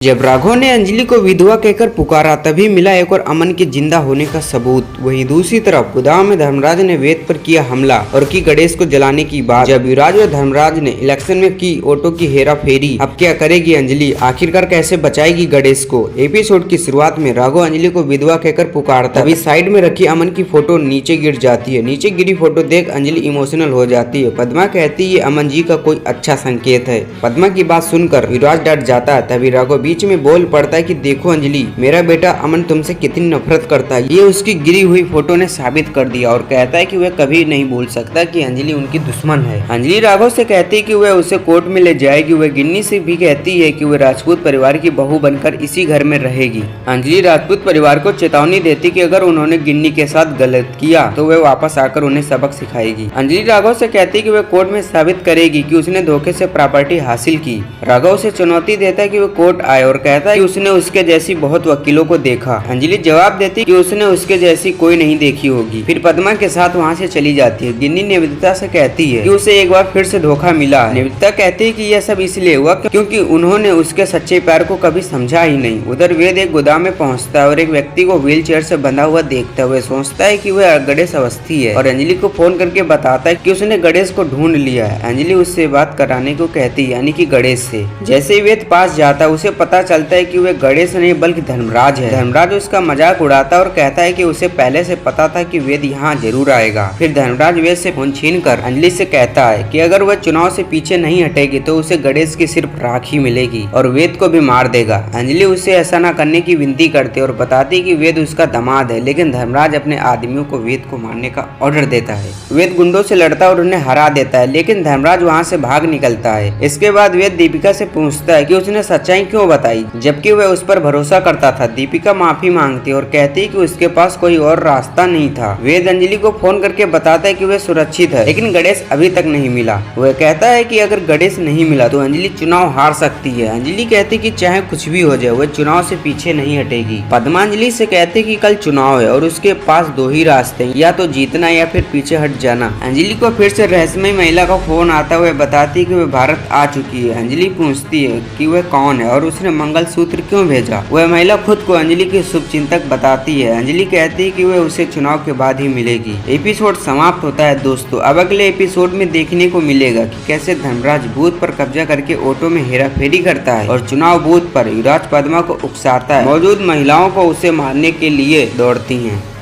जब राघव ने अंजलि को विधवा कहकर पुकारा तभी मिला एक और अमन के जिंदा होने का सबूत। वहीं दूसरी तरफ गोदाम में धर्मराज ने वेद पर किया हमला और की गणेश को जलाने की बात। जब युवराज और धर्मराज ने इलेक्शन में की ऑटो की हेरा फेरी, अब क्या करेगी अंजलि? आखिरकार कैसे बचाएगी गणेश को? एपिसोड की शुरुआत में राघव अंजलि को विधवा कहकर पुकारता, तभी साइड में रखी अमन की फोटो नीचे गिर जाती है। नीचे गिरी फोटो देख अंजलि इमोशनल हो जाती है। पद्मा कहती है ये अमन जी का कोई अच्छा संकेत है। पद्मा की बात सुनकर युवराज डर जाता है। तभी राघव बीच में बोल पड़ता है कि देखो अंजलि, मेरा बेटा अमन तुमसे कितनी नफरत करता है। ये उसकी गिरी हुई फोटो ने साबित कर दिया और कहता है कि वह कभी नहीं भूल सकता कि अंजलि उनकी दुश्मन है। अंजलि राघव से कहती है कि वह उसे कोर्ट में ले जाएगी। वह गिन्नी से भी कहती है कि वह राजपूत परिवार की बहू बनकर इसी घर में रहेगी। अंजलि राजपूत परिवार को चेतावनी देती कि अगर उन्होंने गिन्नी के साथ गलत किया तो वह वापस आकर उन्हें सबक सिखाएगी। अंजलि राघव से कहती है कि वह कोर्ट में साबित करेगी कि उसने धोखे से प्रॉपर्टी हासिल की। राघव से चुनौती देता है कि वह कोर्ट आए और कहता है कि उसने उसके जैसी बहुत वकीलों को देखा। अंजलि जवाब देती कि उसने उसके जैसी कोई नहीं देखी होगी। फिर पद्मा के साथ वहाँ से चली जाती है। गिन्नी निवेदिता से कहती है कि उसे एक बार फिर से धोखा मिला। निवेदिता कहती है कि यह सब इसलिए हुआ क्योंकि उन्होंने उसके सच्चे प्यार को कभी समझा ही नहीं। उधर वेद एक गोदाम में पहुँचता है और एक व्यक्ति को व्हील चेयर से बंधा हुआ देखता हुए सोचता है कि वह गणेश अवस्थी है और अंजलि को फोन करके बताता है कि उसने गणेश को ढूंढ लिया है। अंजलि उससे बात कराने को कहती है, यानी कि गणेश से। जैसे ही वेद पास जाता है उसे पता चलता है कि वह गणेश नहीं बल्कि धर्मराज है। धर्मराज उसका मजाक उड़ाता है और कहता है कि उसे पहले से पता था कि वेद यहाँ जरूर आएगा। फिर धर्मराज वेद से फोन छीनकर अंजलि से कहता है कि अगर वह चुनाव से पीछे नहीं हटेगी तो उसे गणेश की सिर्फ राखी मिलेगी और वेद को भी मार देगा। अंजलि उसे ऐसा न करने की विनती करती और बताती कि वेद उसका दामाद है, लेकिन धर्मराज अपने आदमियों को वेद को मारने का ऑर्डर देता है। वेद गुंडों से लड़ता और उन्हें हरा देता है, लेकिन धर्मराज वहाँ से भाग निकलता है। इसके बाद वेद दीपिका से पूछता है कि उसने सच्चाई क्यों बताई, जबकि वह उस पर भरोसा करता था। दीपिका माफी मांगती और कहती कि उसके पास कोई और रास्ता नहीं था। वेद अंजलि को फोन करके बताता है कि वह सुरक्षित है, लेकिन गणेश अभी तक नहीं मिला। वह कहता है कि अगर गणेश नहीं मिला तो अंजलि चुनाव हार सकती है। अंजलि कहती कि चाहे कुछ भी हो जाए वह चुनाव से पीछे नहीं हटेगी। पद्मा अंजलि से कहती कि कल चुनाव है और उसके पास दो ही रास्ते हैं, या तो जीतना या फिर पीछे हट जाना। अंजलि को फिर से रहस्यमय महिला का फोन आता है। वह बताती कि वह भारत आ चुकी है। अंजलि पूछती है कि वह कौन है और उसने मंगलसूत्र क्यों भेजा। वह महिला खुद को अंजलि की शुभचिंतक बताती है। अंजलि कहती है कि वह उसे चुनाव के बाद ही मिलेगी। एपिसोड समाप्त होता है दोस्तों। अब अगले एपिसोड में देखने को मिलेगा कि कैसे धर्मराज बूथ पर कब्जा करके ऑटो में हेरा फेरी करता है और चुनाव बूथ पर युवराज पद्मा को उकसाता है। मौजूद महिलाओं को उसे मारने के लिए दौड़ती हैं।